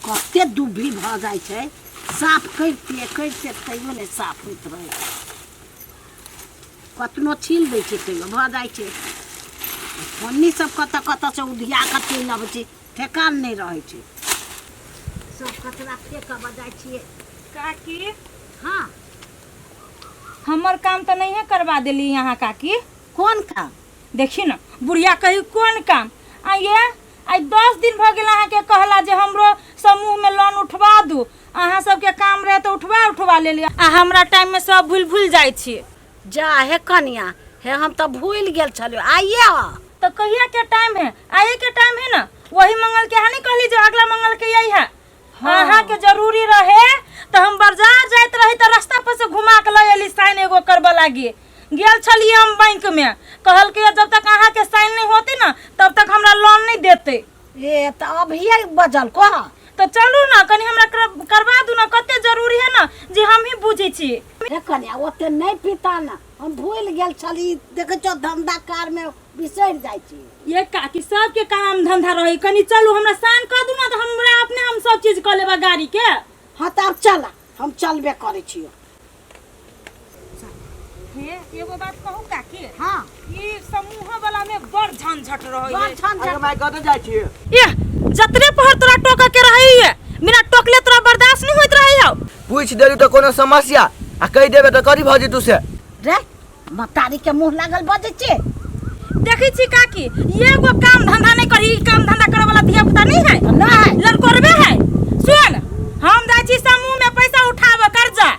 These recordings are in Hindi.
कते दुभी भ जाय छै साफ करते तैयो ने साफ होइत रहे कतनो छील दै छै तैयो भ जाय छै पन्नी सब कत से उधिया के चलि आबै छै ठेकान नहीं रहे छै सब कचरा फेंक बजाय छियै काकी। हाँ हमर काम तो नहीं है करवा दिली यहाँ काकी। कौन काम देखी ना बुढ़िया कही कौन काम आइए आई 10 दिन भ गेल अहाँ के कहला जे हमरो समूह में लोन उठवा दू अहाँ सबके काम रहे तो उठवा ले लिया आ हमरा टाइम में सब भूल जाय छी जा हे कनिया हे हम तो भूल गेल छलियो आइए तो कहिया के टाइम है आए के टाइम है ना वही मंगल के हानि कहली जो अगला मंगल के यही है। हाँ। अहाँ के जरूरी रहे तो हम बाजार जात रही तो रास्ता पर से घुमा के ले एली साइन एगो करबा लागी गेल छलिए हम बैंक में कहल के जब तक अहाँ के साइन नहीं होती ना तब तक हमरा लोन नहीं देते। ए तो अभी बजल को तो चलू ना कनी हमरा करवा दू ना कते जरूरी है ना जे हम ही बुझी छी। हे कनिया ओते नहीं पीता ना हम भूल गेल छली देखे छो धंधा कार में बिसर जाय छी ये काकी सबके काम धंधा रही कनी चलू हमरा साइन कर दू ना तो हमरा अपने हम सब चीज कर लेबा गाड़ी के। हाँ तो अब चला हम चलबे करे छियो। हे एगो बात कहू काकी। हाँ ई समूह वाला में बड़ झंझट रहै है। अरे मैं कत जाय छी ये जतरे पहर तोरा टोका के रहै है बिना टोकले तोरा बर्दाश्त नहीं होइत रहै हौ। पूछ देली तो कोनो समस्या आ कह देबे तो करी भजी तू से रे मतारी के मुंह लागल बजे छे देखै छी काकी एगो काम धंधा नहीं करी काम धंधा करे वाला धिया पुता नहीं है नहीं लड़कोरबे है। सुन हम जाय छी समूह में पैसा उठाबे कर्जा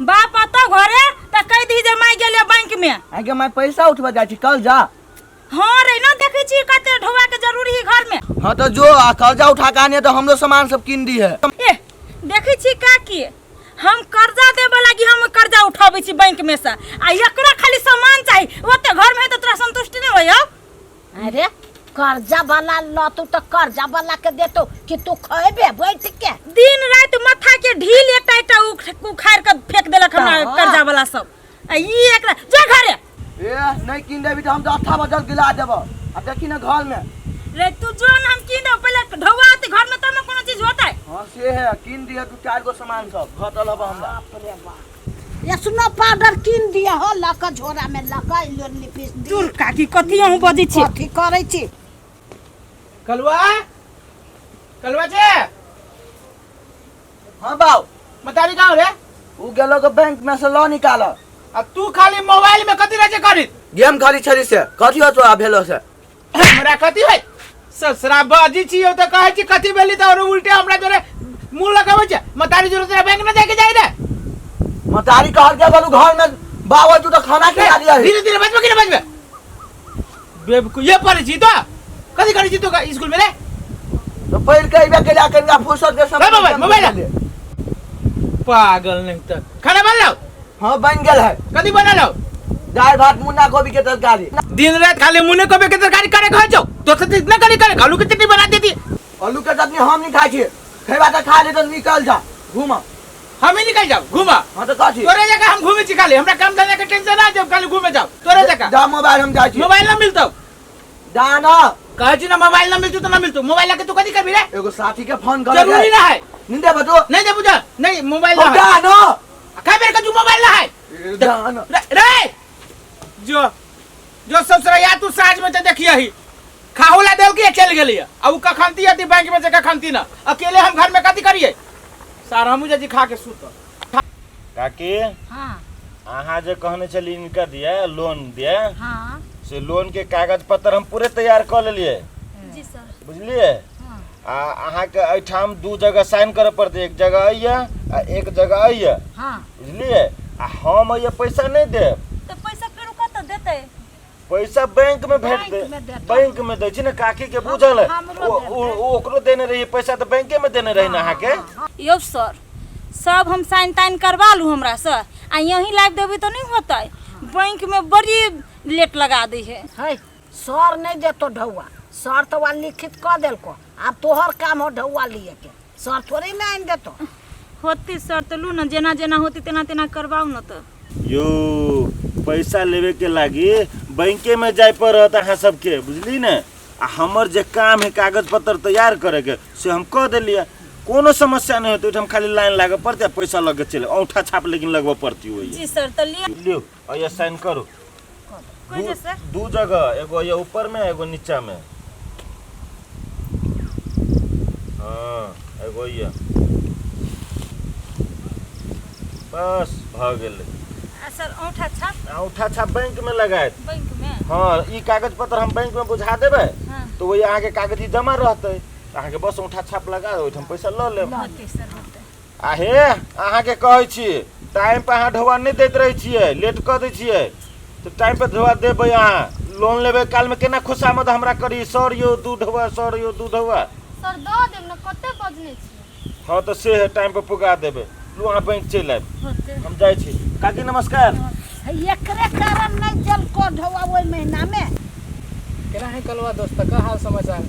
बाप आतो घरे त कह दी जे माई गेले बैंक में आगे मैं पैसा उठवा जाय छी कल जा। हां रे ना देखै छी कते ढोवा के जरूरी है घर में। हां तो जो कर्जा उठा के आने तो हमरो सामान सब किन दी है। ए देखै छी काकी हम कर्जा देबे लागी हम कर्जा उठाबै छी बैंक में से आ एकरा खाली सामान चाहिए ओते घर में तो तोरा संतुष्टि नहीं होय हो। अरे कर्जा वाला लतू तो कर्जा वाला के देतो कि तू खएबे बैठ के दिन रात माथा के ढील एटा उखाड़ के फेंक देलक हमरा कर्जा वाला सब आ ई एकरा जा घरे ए नहीं किन देबी तो हम तो 8 बजे गिला देब आ देखी ना घर में रे तू जोन हम किन दे पहले ढौआ आते घर में तब कोनो चीज होता है। हां से है किन दिए तू 4 गो सामान सब घटल अब हमरा। बाप रे बाप ये सुनो पाउडर किन दिया हो लका झोरा में लका लोन लिपिस दी दूर काकी कथि हम बजै छी कथि करै छी कलवा कलवा छे हां बाऊ मतारी गाँव रे उ गेलो के बैंक में से लोन निकाल आ तू खाली मोबाइल में कथि रहे करी गेम खाली छरी से कथि हो तो भेलो से हमरा कथि है ससरा बाजी छी तो कहै छी कथि भेली त और उल्टे हमरा जोरे मुंह लगाबै छै मतारी जोरे तेरा बैंक में जाके जाई रे मतारी कहल के बोलू घर में बाबू तू तो खाना खिला दिया है। धीरे धीरे बजबे कि बजबे बेवकूफ ये पढ़ी छी तो कथि करी छी तो स्कूल में रे तो पढ़ के इबे के जाके ना फुर्सत के सब मोबाइल पागल नहीं तो खाना बन लो। हां बन गेल है कथि बना लो दाल भात मुन्ना गोभी के तरकारी दिन रात खाली मुन्ने को के तरकारी करे खा जाओ तो से इतना करे आलू की चटनी बना देती आलू के चटनी हम नहीं खाई छी खेबा त खा ले तो निकल जा घूम हम ही निकल जाओ घूमा हां तो काठी तोरे जगह हम घूमे छी खाली हमरा काम धंधा के टेंशन ना जब खाली घूमे जाओ तोरे जगह जा मोबाइल हम जाई छी मोबाइल ना मिलतो जाना कहे छी ना मोबाइल ना मिलतो तो ना मिलतो मोबाइल के तू कथि करबी रे एगो साथी के फोन कर जरूरी ना है निंदे बतो नहीं दे बुझा नहीं मोबाइल ना है जानो का मेरे का तू मोबाइल ना है जानो रे जो जो ससुरा या तू साज में तो देखिए ही खाहुला देल के चल गेली अब का खंती आती बैंक में जगह खंती ना अकेले हम घर में कथि करिए सारा मुझे जी खा के सुत काकी हां अहाँ जे कहने छली इनका दिया लोन दिया हां से लोन के कागज पत्र हम पूरे तैयार कर लेलिए जी सर बुझलिए आ अहाँ के एठाम 2 जगह साइन करे पड़ते एक जगह आइए आ एक जगह आइए हां बुझलिए आ हम ये पैसा नहीं देब तो पैसा फेर कत देतै पैसा बैंक में भेज दे बैंक में देतै। बैंक में दै छी ना काकी के बुझल है हमरो ओकरो देने रही पैसा तो बैंके में देने रही ना अहाँ के यो सर सब हम साइन ताइन करवा लू हमरा से आ यहीं लाइव देबे तो नहीं होता बैंक में बड़ी लेट लगा दी है। है सर नहीं देतो ढौआ सर तो वाल लिखित क देलको अब तोहर काम हो ढौआ लिए के सर थोड़ी ना आइन देतो होती सर तो लू ना जेना जेना होती तेना तेना करवाऊ ना तो यो पैसा लेवे के लागी बैंके में जाय पड़त अहाँ सबके बुझली ने आ हमर जे काम है कागज पत्र तैयार करे के से हम कह देलिए कोनो समस्या नहीं होती हम खाली लाइन लागे पड़ते पैसा लगे चले औंठा छाप लेकिन लगवा पड़ती हुई जी सर तो लिए लियो और ये साइन करो कोई जे सर दू जगह एगो ये ऊपर में एगो नीचा में हाँ एगो ये बस भ गेले सर औंठा छाप बैंक में लगाए बैंक में हाँ ई कागज पत्र हम बैंक में बुझा देबे हाँ। तो वही अहाँ के कागज जमा रहते अहाँ के बस औंठा छाप लगा ओहिठाम पैसा ल लेब होते सर होते आहे अहाँ के कहै छी टाइम पे अहाँ ढोआ नहीं देत रहे छियै लेट कर दै छियै तो टाइम पे ढोआ देबै अहाँ लोन लेबै काल में केना खुशामद हमरा करी सर यो दू ढोआ सर यो दू ढोआ सर दऽ देब न कते बजने छी हाँ तो से है टाइम पे पुगा देबै लू अहाँ बैंक चलि आयब होते हम जाइ छी काकी नमस्कार एकरे कारण नहीं जल को ढोआ ओई महीना में केना है कलवा दोस्त का हाल समाचार?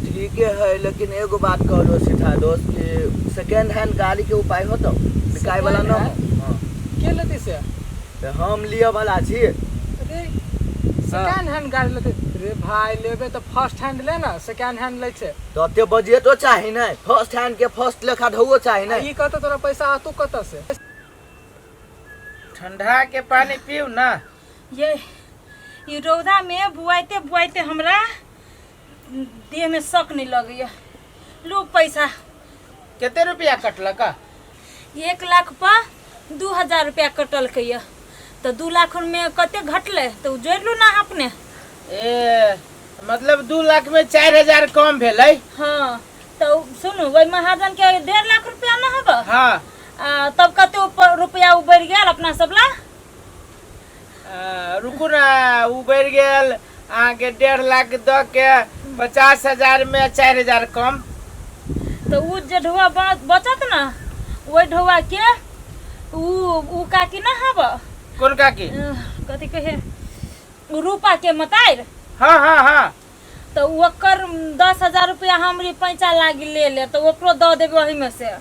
ठीक है लेकिन एगो बात कह दो सीधा दोस्त कि सेकेंड हैंड गाड़ी के उपाय हो तो बिकाय वाला न हो के लेते से? तो हम लिए वाला छी अरे सेकंड हैंड गाड़ी लेते रे भाई लेबे तो फर्स्ट हैंड ले ना सेकंड हैंड ले छे तो ते बजट चाही नहीं फर्स्ट हैंड के फर्स्ट लेखा ढोओ चाही नहीं ई कहत तोरा पैसा आतू कत से? ठंडा के पानी पीऊ ना ये रौदा में बुआते बुआते हमरा देह में शक नहीं लगैया लो पैसा कितने रुपया कटल का 1 लाख पर 2000 रुपया कटल के तो 2 लाख में कते घटले तो जोड़ लू ना अपने ए मतलब 2 लाख में 4000 कम भेलै हाँ तो सुनू वही महाजन के 1.5 लाख रुपया ना हब हाँ तब कते ऊपर रुपया उबर गया अपना सबला रुकू ना उबर गेल आगे 1.5 लाख द के 50,000 में 4000 कम तो उ जे ढोआ बचत ना वही ढोआ के उ काकी ना हब कौन काकी कथी कहे रूपा के मतार हाँ हाँ हाँ तो ओकर 10,000 रुपया हमरी पैसा लागी ले तो ओकरो दे देबे वही में से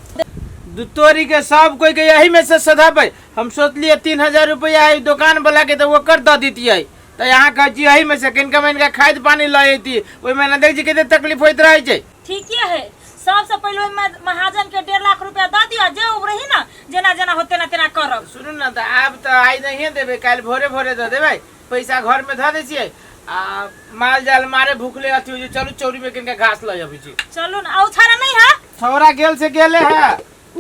तोरी के सब कोई के यही में से सधाबे हम सोचलिए 3000 रुपया दुकान वाला के तो ओकर द दीतियै तो यहाँ कह यही में से किनका में खाद पानी लती ओहि में देख जी कितने तकलीफ होइत रहे छै ठीक है सबसे पहले महाजन के 1.5 लाख रुपया दे दिया जे उबरही ना जना जना होते ना तेना करब सुनू ना तो आब तो आई नहीं देबे काल भोरे भोरे दे देबे पैसा घर में धऽ दै छियै आ माल जाल मारे भूखले अथी हो चलू चौरी में किनका घास ल अबै छी चलू ना औछारा नहीं है छौरा गेल से गेले है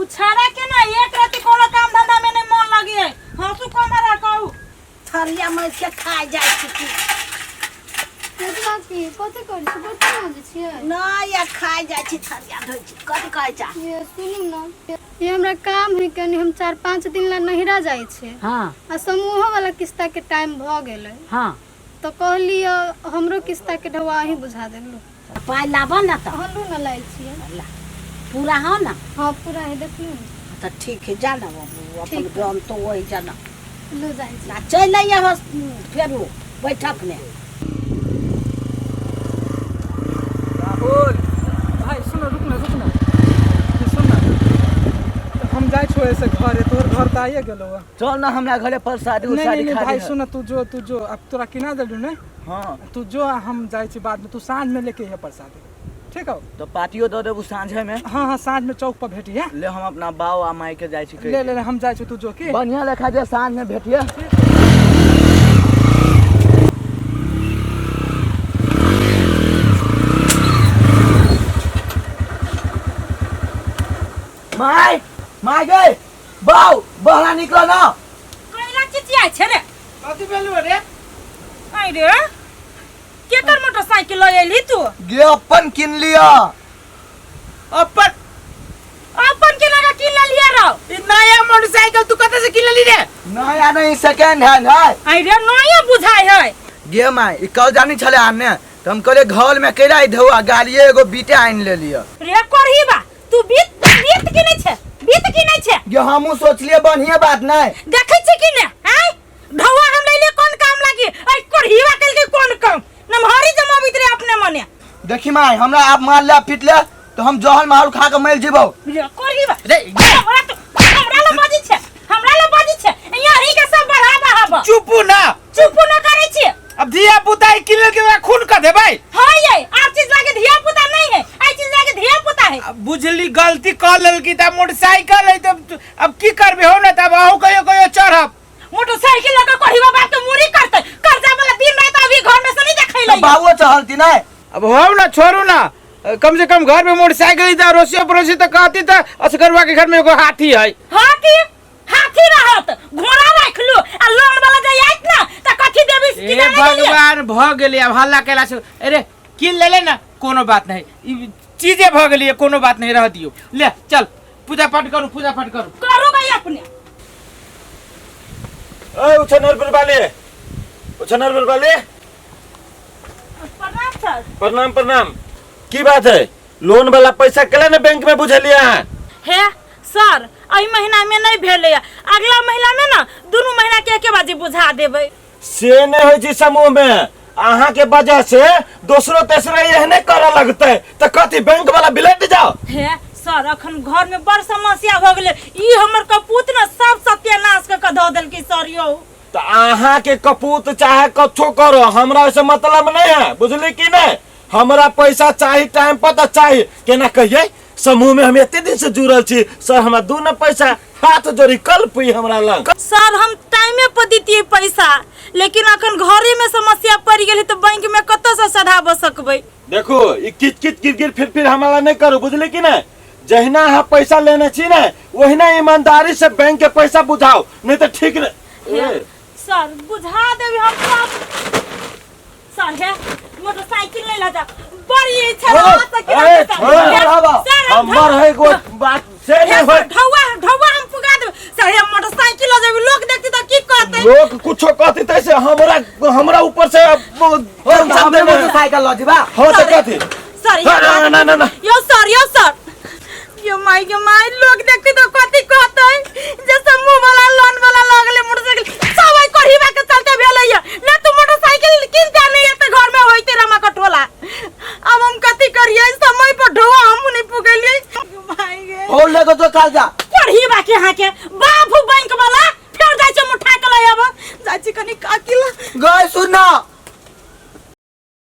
उछारा के ना एक रात कोनो काम धंधा में नहीं मन लगी है हंसू कमरा कहू थरिया में के खा जाय छी की केतना की कते करै छी बच्चा मजे छियै ना या खा जाय छी थरिया धोइ छी कथी कहै छ ये सुनू ना ये हमरा काम है कनी हम 4-5 दिन ला नहिरा जाय छै हां आ समूह वाला किस्ता के टाइम भ गेलै हां तो कहलिए हमरो किस्ता के ढवा ही बुझा देलु पाइ लाबऽ ना त हल्लू न लाइल छियै पूरा हो ना हां पूरा है देखलू तो ठीक है जाना बाबू अपन गाम तो वही जाना लो जाय छी ना चल आइए फिर बैठक में राहुल भाई सुन रुक ना सुन ना हम जाय छो ऐसे घर तोर घर त आइए गेलो चल ना हमरा घरे पर शादी नहीं खा भाई सुन तू जो अब तोरा किना देलू ने हाँ तू जो हम जाय छी बाद में तू सांझ में लेके है प्रसाद ठीक हो तो पार्टियो दे देबू सांझे में हाँ सांझ में चौक पर भेटिए ले हम अपना बाव आ माई के जाय छी ले हम जाय छी तू जो की बढ़िया लेखा जे सांझ में भेटिए माई गए बाव बहरा निकलो ना कैला चिचिया छै रे कथी भेलु रे आई रे केकर मोटरसाइकिल ल एली तू गे अपन किन लिया अपन के लगा किन लिया रो ई नया मोटरसाइकिल तू कते से किन ली रे नया नहीं सेकंड हैंड है आई रे नया बुझाई है गे माई ई कल जानी छले आने तो हम कहले घर में केरा धोआ गाड़िए एगो बीटे आइन ले लिया रे करही बा तू बीत की नहीं छे गे हमहू सोचलिए बढ़िया बात नहीं देखै छी कि ने हैं ढौआ हम ले कौन काम लागी आई करहीवा कल के कौन काम नमहरी जमाबित रे अपने मने देखी माई हमरा आप मार ले पिट ले तो हम जहल माल खा के मर जेबो रे करहीवा रे हमरा ला बाजी छे यही के सब बढ़ावा हबा चुप ना करे छी अब धिया पुता किन के खून कर दे भाई हां ये आर चीज लागे धिया पुता नहीं है आई चीज लागे धिया पुता रहे अब बुझली गलती कर लेलकी त मोटरसाइकिल है त अब की करबे हो ना तब आहू कहियो चढ़ब मोटरसाइकिल लगा कहिबा बात तो मुरी करते कर्जा वाला दिन रात अभी घर में से नहीं देखै तो लई बाबू चढ़ती ना अब हो ना छोड़ू ना कम से कम घर में मोटरसाइकिल था रोसिया पड़ोसी तो कहती था असगरवा के घर में एगो हाथी है हां की हाथी रहत घोड़ा रख लो आ लोन वाला जाय आइत ना त कथि देबी ए भगवान भ गेली अब हल्ला केला से अरे किन ले ले ना कोनो बात नहीं ई चीजें भ गेली कोनो बात नहीं रह दियो ले चल पूजा पाठ करू करो भाई अपने ओए उछनर बरबाले प्रणाम सर प्रणाम की बात है लोन वाला पैसा केला ने बैंक में बुझलिया है सर आई महीना में नहीं भेले अगला महीना में ना दोनों महीना के एके बाजी बुझा देबै से नहीं होई जी समूह में अहाँ के वजह से दूसरो तेसरो एहने करे लगते तो कथी बैंक वाला बिलेट जाओ है सर अखन घर में बड़ समस्या भ गेले ई हमर कपूत ना सब सत्यानाश के ध देल की सर यो तो अहाँ के कपूत चाहे कथो करो हमरा से मतलब नहीं है बुझली की नहीं हमरा पैसा चाहिए टाइम पर तो चाहिए केना कहिए समूह में हम एते दिन से जुड़ल छी सर हमरा दू न पैसा हाथ जोड़ी कल पुई हमरा लग सर हम टाइमे पर दीतिए पैसा लेकिन अखन घरे में समस्या पड़ गेल तो बैंक में कत से सधाब सकबै देखो ई किट फिर हमरा नहीं करो बुझली की नहीं जहिना अहाँ पैसा लेने छी ना वहिना ईमानदारी से बैंक के पैसा बुझाओ नहीं तो ठीक नहीं सर बुझा देबे हम सब सर है मोटरसाइकिल ले ला जा बड़ी इच्छा हमर है को बात से नहीं होय ढौवा हम पुगा देब सर ये मोटरसाइकिल जब लोग देखते तो की कहते लोग कुछो कहते तैसे हमरा ऊपर से मोटरसाइकिल ल दिबा हो तो कहते सर ना यो सर यो माई लोग देखते तो कथि कहते जैसे मुंह वाला लोन वाला लगले मोटरसाइकिल सब कोढ़ीबा के चलते भेलैया ना तू मोटरसाइकिल किन जाने त घर में होइते रमा कटोला अब हम कथि करिए समय पर ढोआ हम नहीं पुगलिए भाई गे हो ले तो काल जा कोढ़ीबा के हां के बाबू